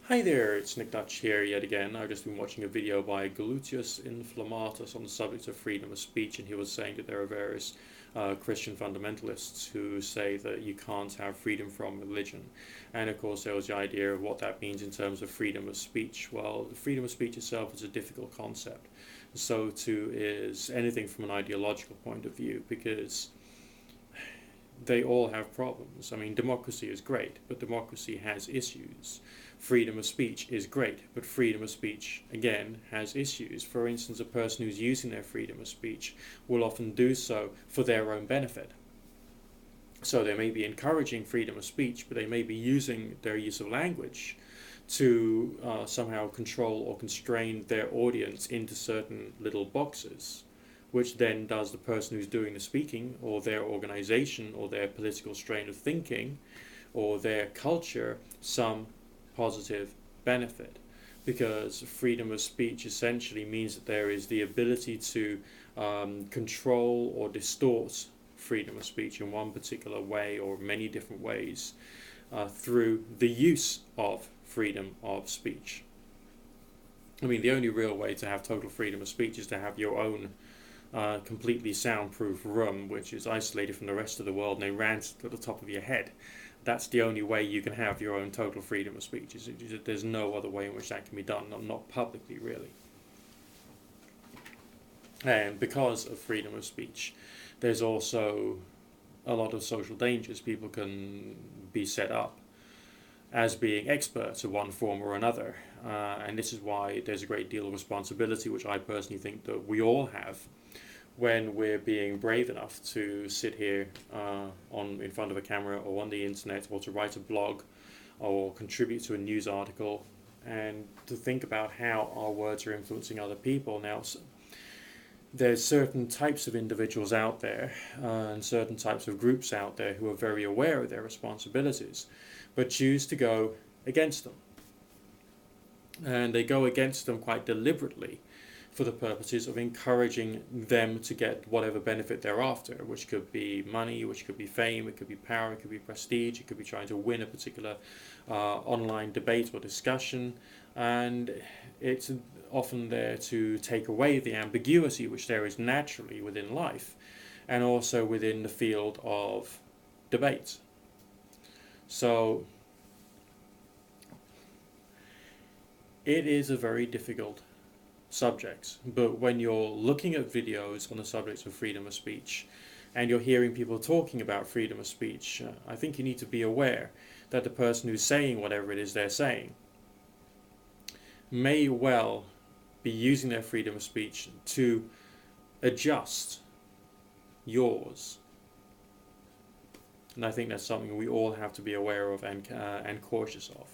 Hi there, it's Nick Dutch here yet again. I've just been watching a video by Galutius Inflammatus on the subject of freedom of speech, and he was saying that there are various Christian fundamentalists who say that you can't have freedom from religion. And of course, there was the idea of what that means in terms of freedom of speech. Well, freedom of speech itself is a difficult concept. So too is anything from an ideological point of view, because they all have problems. I mean, democracy is great, but democracy has issues. Freedom of speech is great, but freedom of speech, again, has issues. For instance, a person who's using their freedom of speech will often do so for their own benefit. So they may be encouraging freedom of speech, but they may be using their use of language to somehow control or constrain their audience into certain little boxes, which then does the person who's doing the speaking, or their organization, or their political strain of thinking, or their culture, some positive benefit. Because freedom of speech essentially means that there is the ability to control or distort freedom of speech in one particular way or many different ways through the use of freedom of speech. I mean, the only real way to have total freedom of speech is to have your own completely soundproof room, which is isolated from the rest of the world, and they rant at the top of your head. That's the only way you can have your own total freedom of speech. There's no other way in which that can be done, not publicly, really. And because of freedom of speech, there's also a lot of social dangers. People can be set up as being experts of one form or another. And this is why there's a great deal of responsibility, which I personally think that we all have when we're being brave enough to sit here in front of a camera or on the internet, or to write a blog or contribute to a news article, and to think about how our words are influencing other people. Now, there's certain types of individuals out there and certain types of groups out there who are very aware of their responsibilities, but choose to go against them. And they go against them quite deliberately for the purposes of encouraging them to get whatever benefit they're after, which could be money, which could be fame, it could be power, it could be prestige, it could be trying to win a particular online debate or discussion. And it's often there to take away the ambiguity which there is naturally within life, and also within the field of debate. So it is a very difficult subject, but when you're looking at videos on the subject of freedom of speech, and you're hearing people talking about freedom of speech, I think you need to be aware that the person who's saying whatever it is they're saying may well be using their freedom of speech to adjust yours. And I think that's something we all have to be aware of and cautious of.